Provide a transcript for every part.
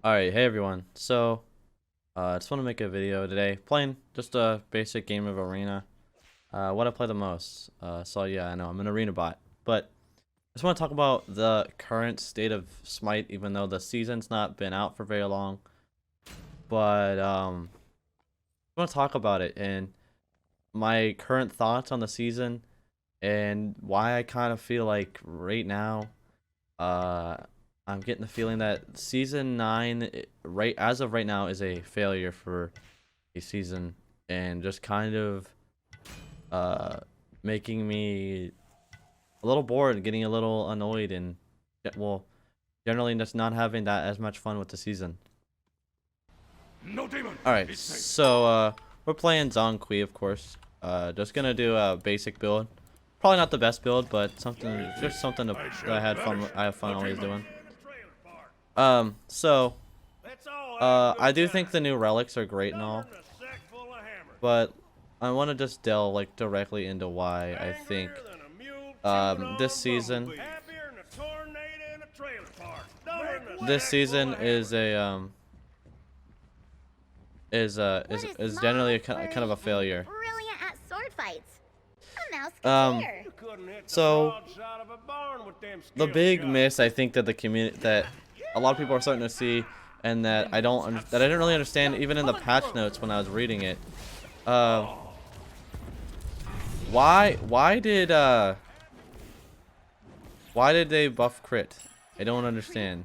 Alright, hey everyone. So, I just want to make a video today, playing just a basic game of Arena. What I play the most. So yeah, I know, I'm an Arena bot. But, I just want to talk about the current state of Smite, even though the season's not been out for very long. But, I want to talk about it, and my current thoughts on the season, and why I kind of feel like right now, I'm getting the feeling that season 9 right as of right now is a failure for a season, and just kind of making me a little bored, getting a little annoyed, and well, generally just not having that as much fun with the season. No demon. Alright, so we're playing Zhong, of course. Just gonna do a basic build. Probably not the best build, but something, just something that I have fun always doing. I do think the new relics are great and all, but I want to just delve like directly into why I think this season is a is generally a kind of a failure. Brilliant at sword fights. So the big miss I think that the community that a lot of people are starting to see, and that I didn't really understand even in the patch notes when I was reading it. Why did they buff crit? I don't understand.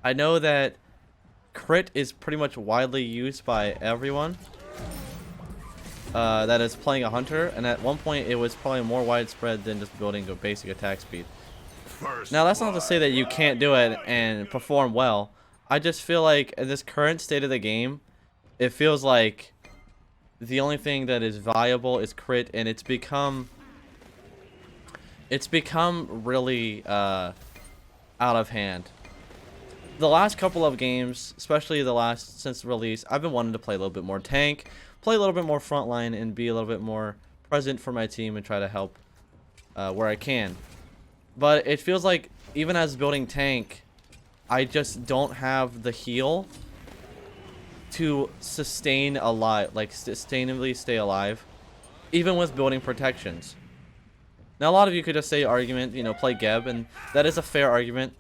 I know that crit is pretty much widely used by everyone that is playing a hunter, and at one point it was probably more widespread than just building a basic attack speed. Now that's not to say that you can't do it and perform well. I just feel like in this current state of the game, it feels like the only thing that is valuable is crit, and it's become really out of hand. The last couple of games, especially the last since release, I've been wanting to play a little bit more tank, play a little bit more frontline, and be a little bit more present for my team and try to help where I can. But it feels like even as building tank, I just don't have the heal to sustain alive, like sustainably stay alive, even with building protections. Now a lot of you could just say argument, you know, play Geb, and that is a fair argument.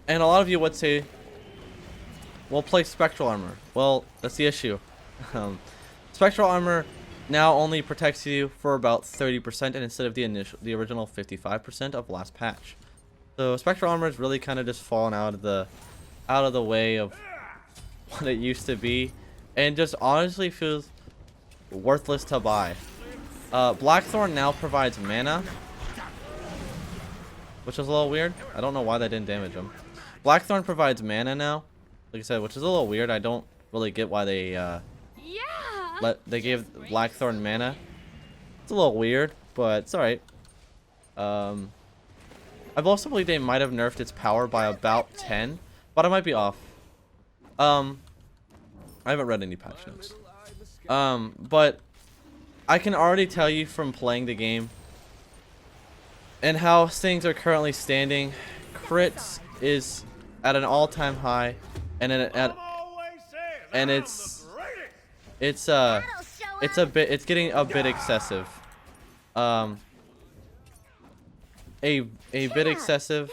And a lot of you would say, well, play Spectral Armor. Well, that's the issue. Spectral Armor now only protects you for about 30%, and instead of the original 55% of last patch. So Spectral Armor is really kind of just fallen out of the way of what it used to be, and just honestly feels worthless to buy. Blackthorn now provides mana, which is a little weird. I don't know why that didn't damage him. Blackthorn provides mana now, like I said, which is a little weird. I don't really get why they gave Blackthorn mana. It's a little weird, but it's alright. I also believe they might have nerfed its power by about 10, but I might be off. I haven't read any patch notes. But I can already tell you from playing the game and how things are currently standing, crit is at an all-time high, and it's getting a bit excessive. A bit excessive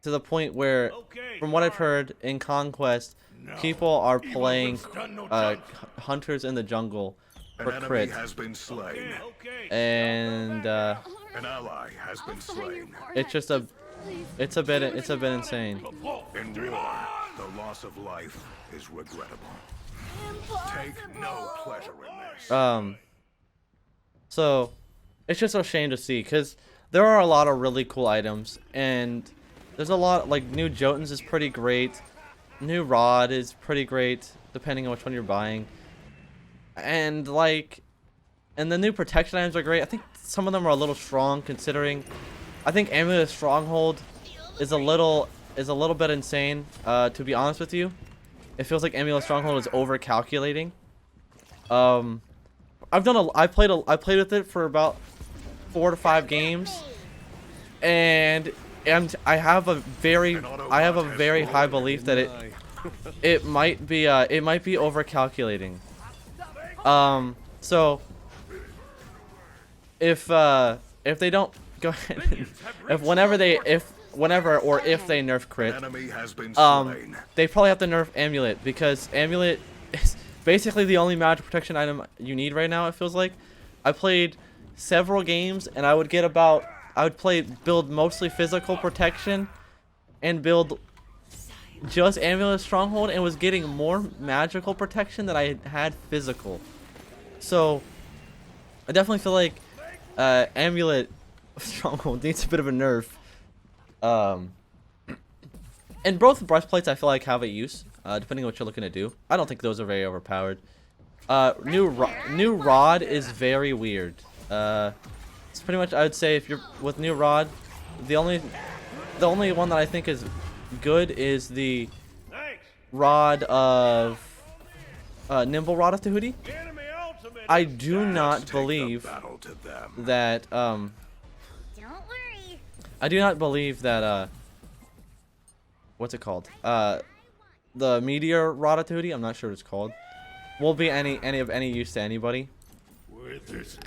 to the point where, from what I've heard in Conquest, people are playing hunters in the jungle for crit, and An ally has been slain. it's a bit insane. In war, the loss of life is regrettable. Take no pleasure in this. So it's just a shame to see, because there are a lot of really cool items, and there's a lot, like, new Jotuns is pretty great, new Rod is pretty great, depending on which one you're buying, and the new protection items are great. I think some of them are a little strong, considering I think Amulet Stronghold is a little bit insane, to be honest with you. It feels like Amulet Stronghold is over calculating. I played with it for about 4 to 5 games, and and I have a very high belief that it might be overcalculating. So if they don't go ahead, if they nerf crit, they probably have to nerf amulet, because amulet is basically the only magic protection item you need right now. It feels like I played several games and I would build mostly physical protection and build just amulet stronghold, and was getting more magical protection than I had physical. So I definitely feel like amulet stronghold needs a bit of a nerf. And both breastplates I feel like have a use, depending on what you're looking to do. I don't think those are very overpowered. New rod is very weird. It's pretty much, I would say, if you're with new rod, the only one that I think is good is the rod of nimble rod of Tahuti. I do not believe that Don't worry. I do not believe that what's it called? The meteor rod of Tahuti, I'm not sure what it's called, will be any use to anybody.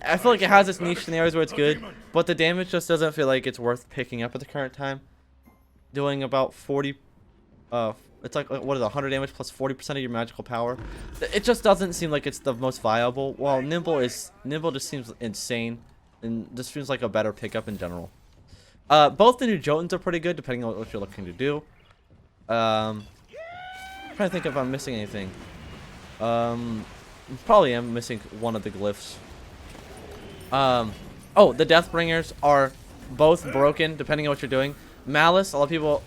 I feel like it has its niche scenarios where it's good, but the damage just doesn't feel like it's worth picking up at the current time. Doing about 40, it's like, what is it, 100 damage plus 40% of your magical power. It just doesn't seem like it's the most viable. While nimble just seems insane, and just feels like a better pickup in general. Both the new Jotuns are pretty good, depending on what you're looking to do. I'm trying to think if I'm missing anything. Probably am missing one of the glyphs. Oh, the Deathbringers are both broken, depending on what you're doing. Malice, a lot of people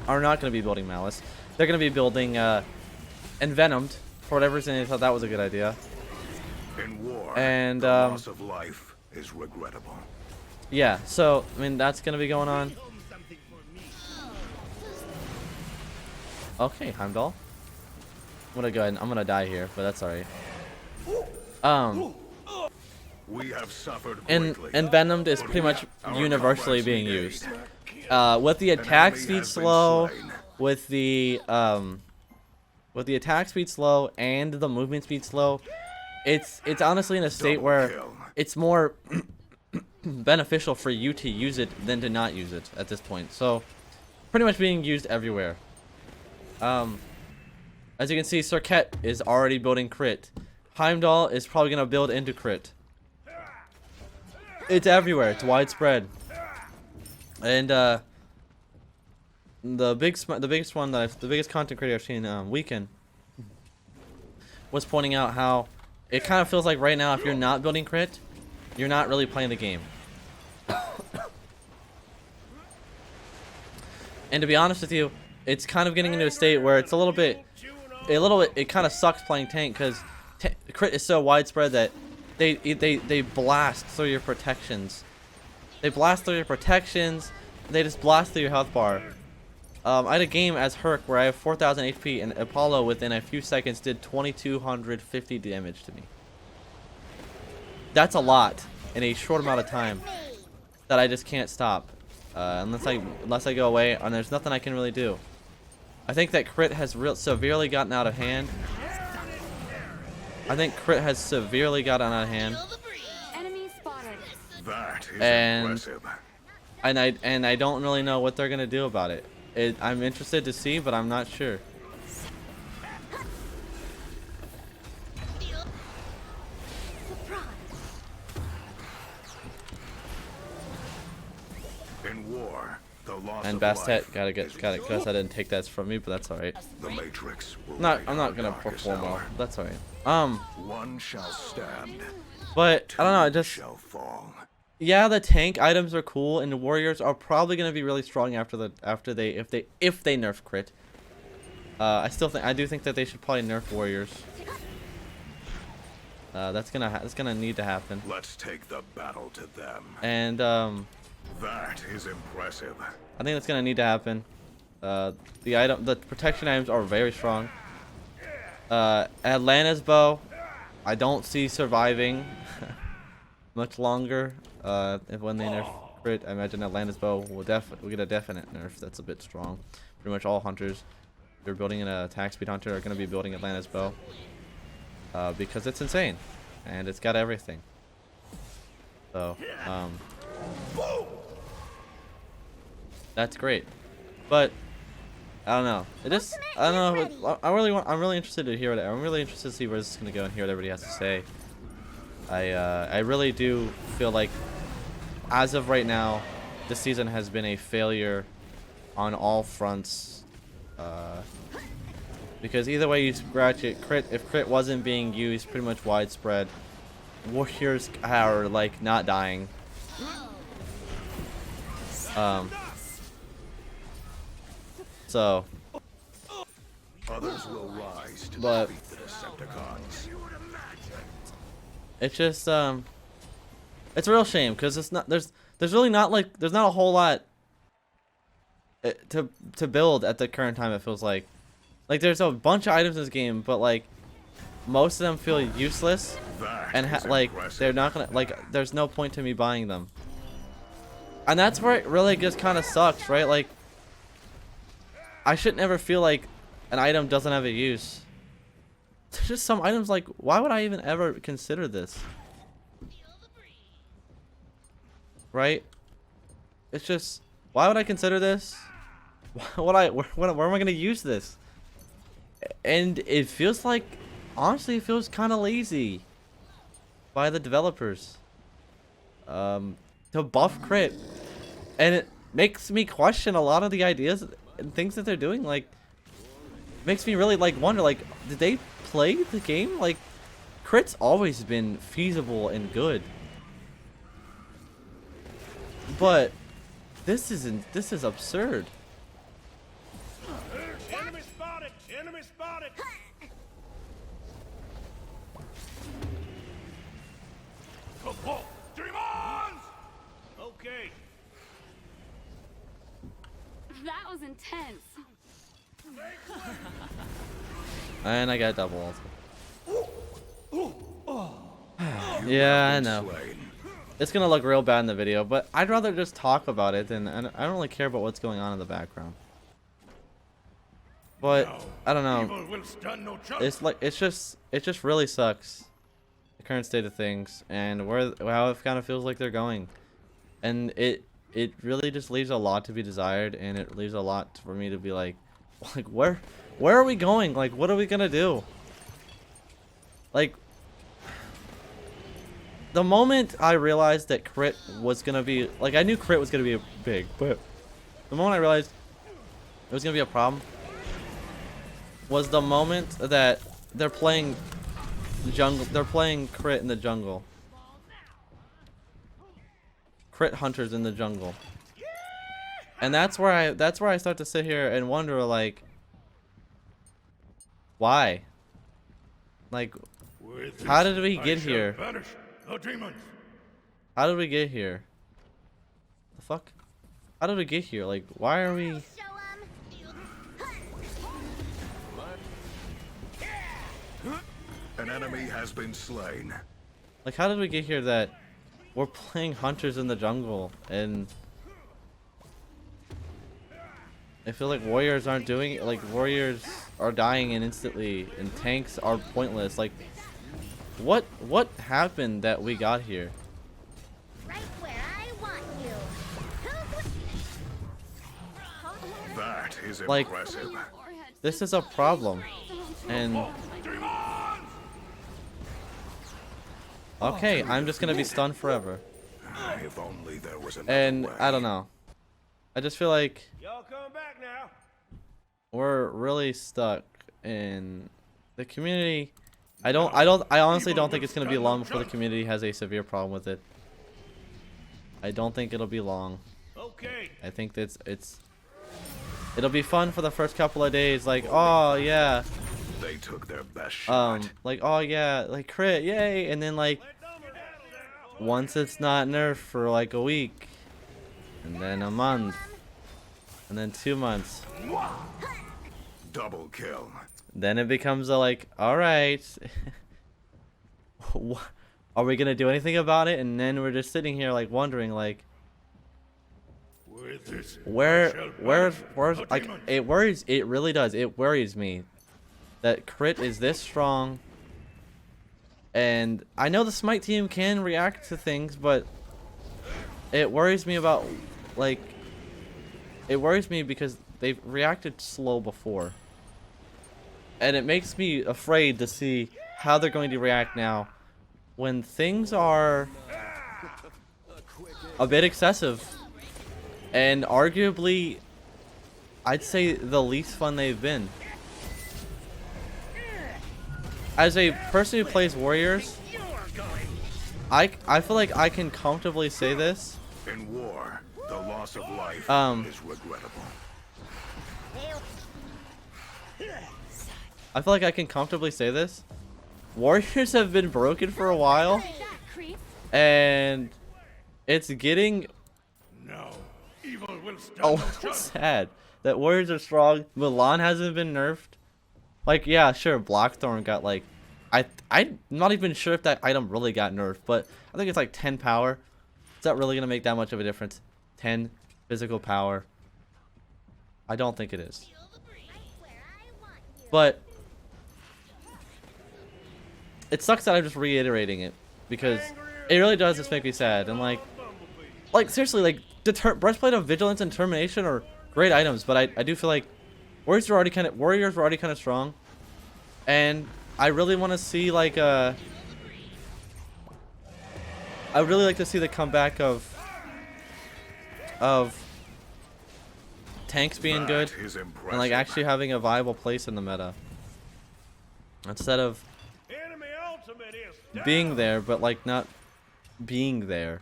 are not going to be building Malice. They're going to be building Envenomed. For whatever reason, they thought that was a good idea. In war, and the loss of life is regrettable. Yeah, so I mean that's going to be going on. Okay, Heimdall. I'm gonna go ahead and I'm gonna die here, but that's alright. We have suffered And greatly, Envenomed is pretty much universally being used. With the attack speed slow, with the attack speed slow and the movement speed slow, it's honestly in a state where it's more beneficial for you to use it than to not use it at this point. So pretty much being used everywhere. As you can see, Serket is already building crit. Heimdall is probably gonna build into crit. It's everywhere. It's widespread. And the biggest content creator I've seen Weekend was pointing out how it kind of feels like right now, if you're not building crit, you're not really playing the game. And to be honest with you, it's kind of getting into a state where it's a little bit, it kind of sucks playing tank, because crit is so widespread that they blast through your protections. They blast through your protections. They just blast through your health bar. I had a game as Herc where I have 4,000 HP, and Apollo within a few seconds did 2,250 damage to me. That's a lot in a short amount of time that I just can't stop, unless I go away, and there's nothing I can really do. I think that crit has severely gotten out of hand. Enemy spotted. That is impressive. And I don't really know what they're gonna do about it. I'm interested to see, but I'm not sure. In war, the loss And of Bastet, life gotta is guess I didn't take that from me, but that's alright. The Matrix will I'm light not our gonna darkest perform well. hour. That's alright. One shall stand, But I don't know. two Just shall fall. yeah, the tank items are cool, and the warriors are probably gonna be really strong if they nerf crit. I do think that they should probably nerf warriors. That's gonna need to happen. Let's take the battle to them. And That is impressive. I think that's gonna need to happen. The protection items are very strong. Atlanta's bow, I don't see surviving much longer when they nerf crit, I imagine Atlantis bow will get a definite nerf. That's a bit strong. Pretty much all hunters, if you're building an attack speed hunter, are going to be building Atlantis bow because it's insane and it's got everything. So that's great, but I don't know. I don't know. I'm really interested to hear it. I'm really interested to see where this is gonna go and hear what everybody has to say. I really do feel like, as of right now, this season has been a failure on all fronts. Because either way you scratch it, if crit wasn't being used pretty much widespread, warriors are like not dying. So Others will rise to but defeat the Decepticons. it's just it's a real shame because it's not there's really not like there's not a whole lot to build at the current time. It feels like there's a bunch of items in this game, but like most of them feel useless and like they're not gonna like there's no point to me buying them, and that's where it really just kind of sucks, right? Like I should never feel like an item doesn't have a use. There's just some items like, why would I even ever consider this? Right? It's just, why would I consider this? Where am I gonna use this? And it feels like, honestly, it feels kind of lazy by the developers to buff crit, and it makes me question a lot of the ideas and things that they're doing. Like, makes me really like wonder, like, did they play the game? Like, crit's always been feasible and good, but this is absurd. Enemy spotted! Enemy spotted! Demons! Okay. That was intense. And I got double ult. Yeah, I know. It's gonna look real bad in the video, but I'd rather just talk about it, and I don't really care about what's going on in the background. But I don't know. It's like it just really sucks, the current state of things and how it kind of feels like they're going, and it really just leaves a lot to be desired, and it leaves a lot for me to be like where are we going? Like, what are we gonna do? Like, the moment I realized that crit was gonna be like, I knew crit was gonna be big, but the moment I realized it was gonna be a problem was the moment that they're playing jungle. They're playing crit in the jungle. Crit hunters in the jungle. And that's where I start to sit here and wonder, like, why? Like, how did we get here? How did we get here? The fuck? How did we get here? Like, why are we? An enemy has been slain. Like, how did we get here that we're playing hunters in the jungle, and I feel like warriors aren't doing it? Like, warriors are dying instantly, and tanks are pointless. Like, what happened that we got here? Right where I want you. That is Like, impressive. this is a problem, and okay, I'm just gonna be stunned forever. If only there was another And way. I don't know. I just feel like Y'all come back now. we're really stuck in the community. I honestly don't think it's gonna be long before the community has a severe problem with it. I don't think it'll be long. Okay. I think it'll be fun for the first couple of days, like, oh yeah, They took their best shot. like, oh yeah, like crit, yay, and then like once it's not nerfed for like a week, and then a month, and then 2 months, Double kill. then it becomes a like, all right, are we gonna do anything about it? And then we're just sitting here like wondering, like, With this, where's like it worries, it really does, it worries me that crit is this strong. And I know the Smite team can react to things, but it worries me about, like, it worries me because they've reacted slow before. And it makes me afraid to see how they're going to react now when things are a bit excessive. And arguably, I'd say the least fun they've been. As a person who plays Warriors, I feel like I can comfortably say this. in war, the loss of life is regrettable. I feel like I can comfortably say this. Warriors have been broken for a while, Take that, creep. and it's getting No, evil will a stand no little chance. sad that Warriors are strong. Milan hasn't been nerfed. Like, yeah, sure, Blackthorn got like, I'm not even sure if that item really got nerfed, but I think it's like 10 power. Is that really gonna make that much of a difference? 10 physical power. I don't think it is. But it sucks that I'm just reiterating it because it really does just make me sad. And like seriously, like breastplate of vigilance and determination are great items, but I do feel like warriors were already kind of strong, and I really want to see like I would really like to see the comeback of tanks being good That is impressive. and like actually having a viable place in the meta instead of Enemy ultimate is down. being there but like not being there.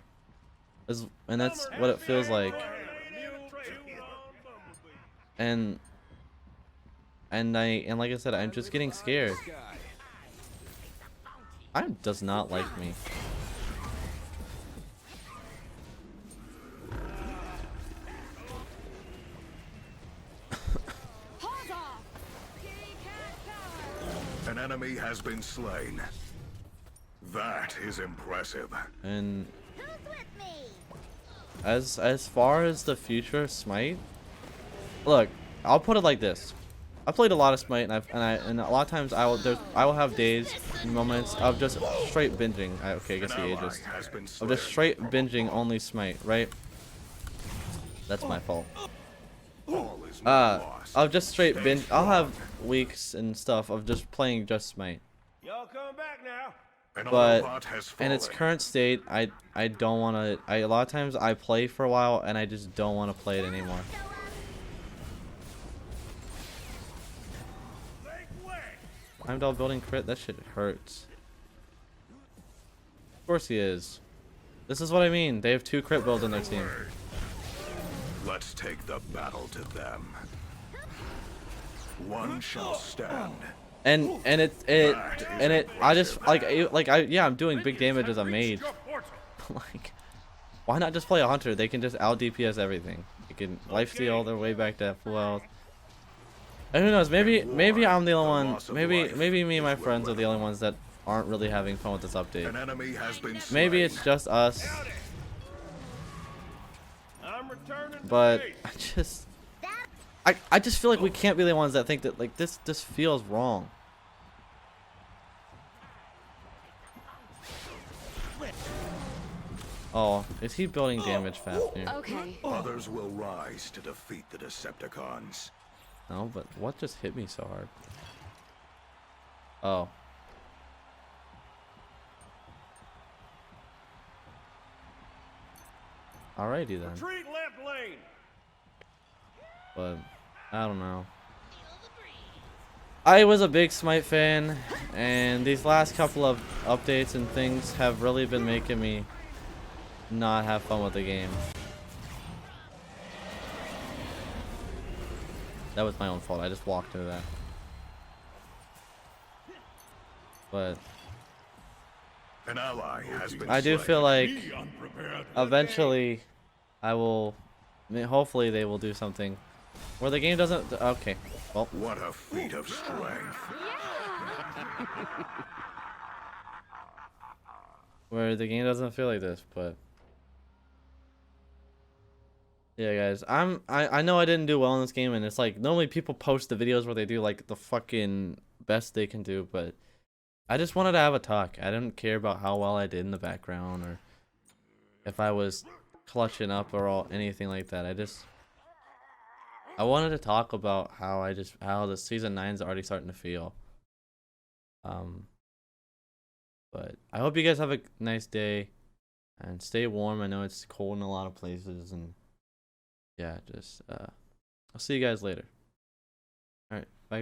And that's what it feels like. And like I said, I'm just getting scared. Iron does not like me. Hold off. Kitty cat power. An enemy has been slain. That is impressive. And Who's with me? as far as the future of Smite, look, I'll put it like this. I played a lot of Smite, and a lot of times I will have days and moments of just straight binging. Okay, I guess An he ally ages. has been Of slain. just straight binging only Smite, right? That's my fault. All is not lost. Of just straight binge. I'll have weeks and stuff of just playing just Smite. Y'all come back now. An But Autobot has in its fallen. current state, I don't want to. A lot of times I play for a while and I just don't want to play it anymore. Make way. Heimdall building crit, that shit hurts. Of course he is. This is what I mean. They have 2 crit builds in their team. Let's take the battle to them. One shall stand. And I just yeah, I'm doing big damage as a mage. Like, why not just play a hunter? They can just out DPS everything. They can lifesteal their way back to full health. And who knows? Maybe I'm the only one. Maybe me and my friends are the only ones that aren't really having fun with this An update. enemy has been slain. Maybe it's just us, I'm returning to but base. I just feel like we can't be the ones that think that like this feels wrong. Oh, is he building damage Fafnir? Okay. Others will rise to defeat the Decepticons. No, but what just hit me so hard? Oh. Alrighty then. Retreat left lane. But I don't know. I was a big Smite fan, and these last couple of updates and things have really been making me not have fun with the game. That was my own fault. I just walked into that. But An ally has been I do slain. feel like Be unprepared. eventually I will, hopefully they will do something where the game doesn't, okay, well, What a feat of strength. where the game doesn't feel like this, but Yeah, guys, I know I didn't do well in this game, and it's like normally people post the videos where they do like the fucking best they can do, but I just wanted to have a talk. I didn't care about how well I did in the background or if I was clutching up or anything like that. I wanted to talk about how the season 9 is already starting to feel. But I hope you guys have a nice day and stay warm. I know it's cold in a lot of places, and yeah, just I'll see you guys later.